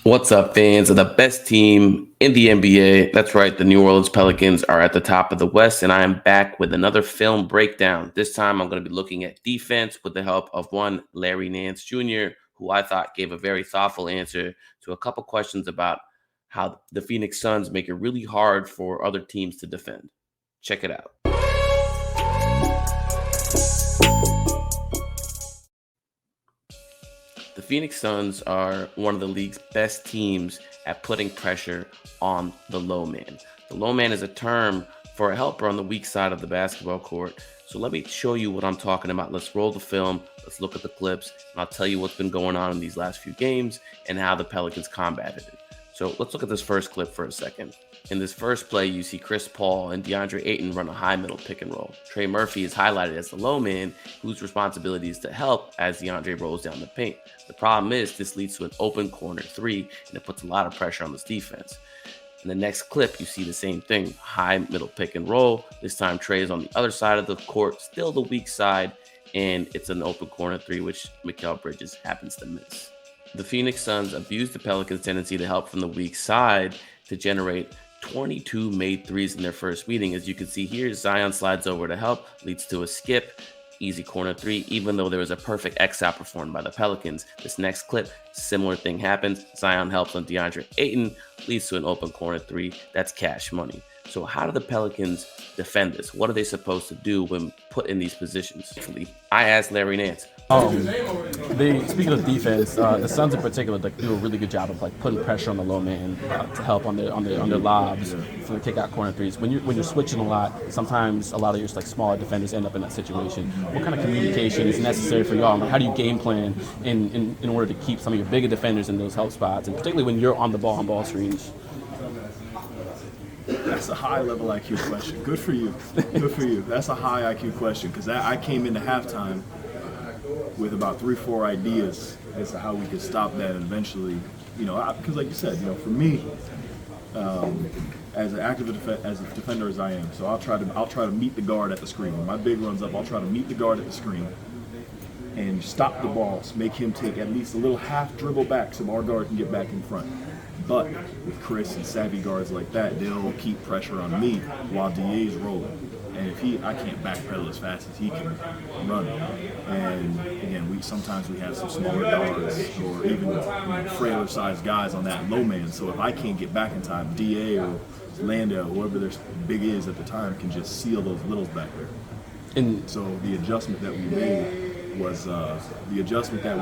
What's up, fans of the best team in the NBA? That's right, the New Orleans Pelicans are at the top of the West, and I am back with another film breakdown. This time, I'm going to be looking at defense with the help of one Larry Nance Jr., who I thought gave a very thoughtful answer to a couple questions about how the Phoenix Suns make it really hard for other teams to defend. Check it out. The Phoenix Suns are one of the league's best teams at putting pressure on the low man. The low man is a term for a helper on the weak side of the basketball court. So let me show you what I'm talking about. Let's roll the film. Let's look at the clips, and I'll tell you what's been going on in these last few games and how the Pelicans combated it. So let's look at this first clip for a second. In this first play, you see Chris Paul and DeAndre Ayton run a high middle pick and roll. Trey Murphy is highlighted as the low man, whose responsibility is to help as DeAndre rolls down the paint. The problem is this leads to an open corner three, and it puts a lot of pressure on this defense. In the next clip, you see the same thing, high middle pick and roll. This time Trey is on the other side of the court, still the weak side, and it's an open corner three, which Mikal Bridges happens to miss. The Phoenix Suns abused the Pelicans' tendency to help from the weak side to generate 22 made threes in their first meeting. As you can see here, Zion slides over to help, leads to a skip, easy corner three, even though there was a perfect X-out performed by the Pelicans. This next clip, similar thing happens. Zion helps on DeAndre Ayton, leads to an open corner three. That's cash money. So how do the Pelicans defend this? What are they supposed to do when put in these positions? I asked Larry Nance. Speaking of defense, the Suns in particular do a really good job of putting pressure on the low man to help on their lobs from the kick out corner threes. When you're switching a lot, sometimes a lot of your smaller defenders end up in that situation. What kind of communication is necessary for y'all? How do you game plan in order to keep some of your bigger defenders in those help spots, and particularly when you're on the ball screens? That's a high level IQ question. Good for you. Good for you. That's a high IQ question because I came into halftime with about 3-4 ideas as to how we could stop that and eventually, because like you said, for me, as an as a defender as I am, so I'll try to meet the guard at the screen. When my big runs up, I'll try to meet the guard at the screen and stop the balls, make him take at least a little half dribble back so our guard can get back in front. But with Chris and savvy guards like that, they'll keep pressure on me while DA's rolling. And if I can't backpedal as fast as he can run. And again, sometimes we have some smaller guards or even frailer sized guys on that low man. So if I can't get back in time, DA or Landale, whoever their big is at the time, can just seal those littles back there. And so the adjustment that we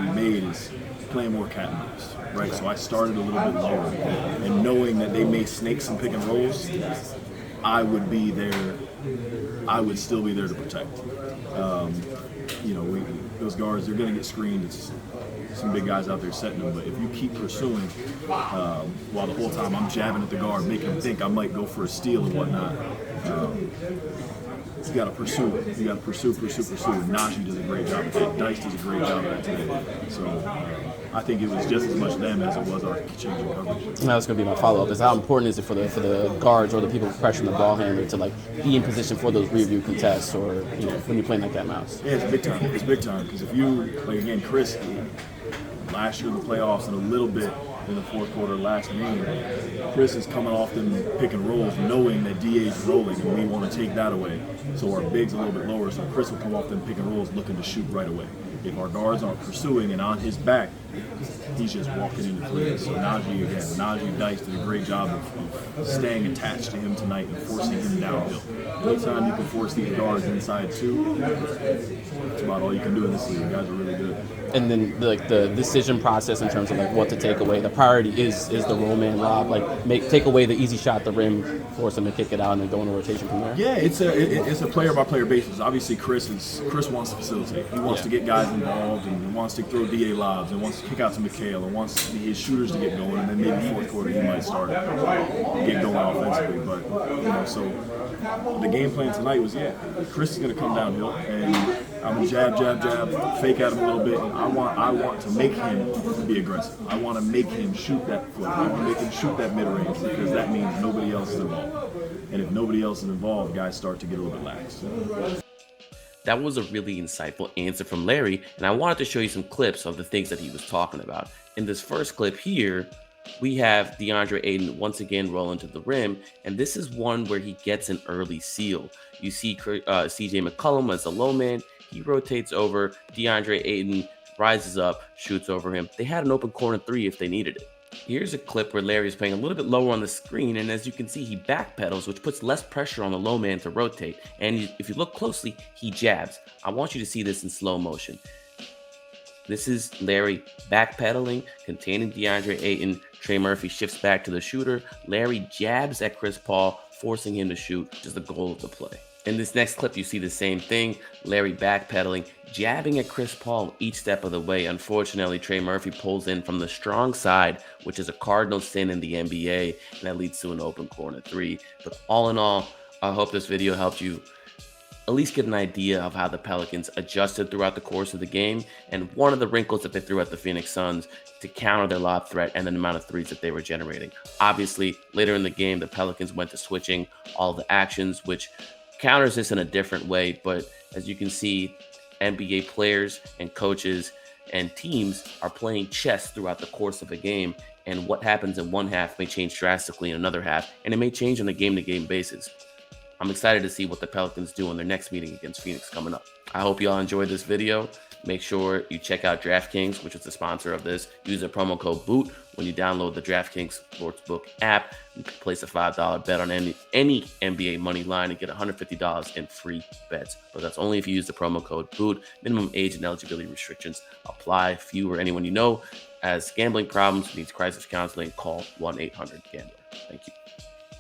made is playing more cat and mouse, right? So I started a little bit lower, and knowing that they may snake some pick and rolls, I would be there. I would still be there to protect. Those guards, they're going to get screened. It's some big guys out there setting them, but if you keep pursuing while the whole time I'm jabbing at the guard, making them think I might go for a steal and whatnot, you got to pursue. You got to pursue. And Najee does a great job of that. Dice does a great job of that today. So I think it was just as much them as it was our changing coverage. And that's going to be my follow-up. Is how important is it for the guards or the people pressuring the ball handler to be in position for those review contests or when you're playing like that mouse? Yeah, it's big time. It's big time because if you again, Chris, last year in the playoffs and a little bit in the fourth quarter last game, Chris is coming off them pick and rolls knowing that DA's rolling and we want to take that away. So our big's a little bit lower, so Chris will come off them pick and rolls looking to shoot right away. If our guards aren't pursuing and on his back, he's just walking into threes. So Najee Dice did a great job of staying attached to him tonight and forcing him downhill. Anytime you can force these guards inside too, that's about all you can do in this league. The guys are really good. And then the decision process in terms of what to take away. The priority is the roll man lob. Take away the easy shot at the rim, force him to kick it out, and then go in a rotation from there. Yeah, it's a player by player basis. Obviously, Chris wants to facilitate. He wants to get guys involved, and he wants to throw DA lobs, and wants to kick out to Mikal, and wants his shooters to get going, and then maybe fourth quarter he might start get going offensively. But so the game plan tonight was Chris is going to come downhill, and I'm going to jab, fake at him a little bit. I want to make him be aggressive. I want to make him shoot that float. I want to make him shoot that mid-range because that means nobody else is involved. And if nobody else is involved, guys start to get a little bit lax. That was a really insightful answer from Larry, and I wanted to show you some clips of the things that he was talking about. In this first clip here, We have DeAndre Ayton once again rolling to the rim, and this is one where he gets an early seal. You see CJ McCollum as the low man. He rotates over. DeAndre Ayton rises up, shoots over him. They had an open corner three if they needed it. Here's a clip where Larry is playing a little bit lower on the screen, and as you can see, he backpedals, which puts less pressure on the low man to rotate. And if you look closely, he jabs. I want you to see this in slow motion. This is Larry backpedaling, containing DeAndre Ayton. Trey Murphy shifts back to the shooter. Larry jabs at Chris Paul, forcing him to shoot, which is the goal of the play. In this next clip, you see the same thing. Larry backpedaling, jabbing at Chris Paul each step of the way. Unfortunately, Trey Murphy pulls in from the strong side, which is a cardinal sin in the NBA, and that leads to an open corner three. But all in all, I hope this video helped you at least get an idea of how the Pelicans adjusted throughout the course of the game, and one of the wrinkles that they threw at the Phoenix Suns to counter their lob threat and the amount of threes that they were generating. Obviously, later in the game, the Pelicans went to switching all the actions, which counters this in a different way. But as you can see, NBA players and coaches and teams are playing chess throughout the course of a game, and what happens in one half may change drastically in another half, and it may change on a game-to-game basis. I'm excited to see what the Pelicans do in their next meeting against Phoenix coming up. I hope you all enjoyed this video. Make sure you check out DraftKings, which is the sponsor of this. Use the promo code BOOT when you download the DraftKings Sportsbook app. You can place a $5 bet on any NBA money line and get $150 in free bets. But that's only if you use the promo code BOOT. Minimum age and eligibility restrictions apply. If you or anyone you know has gambling problems, needs crisis counseling, call 1-800-GAMBLER. Thank you.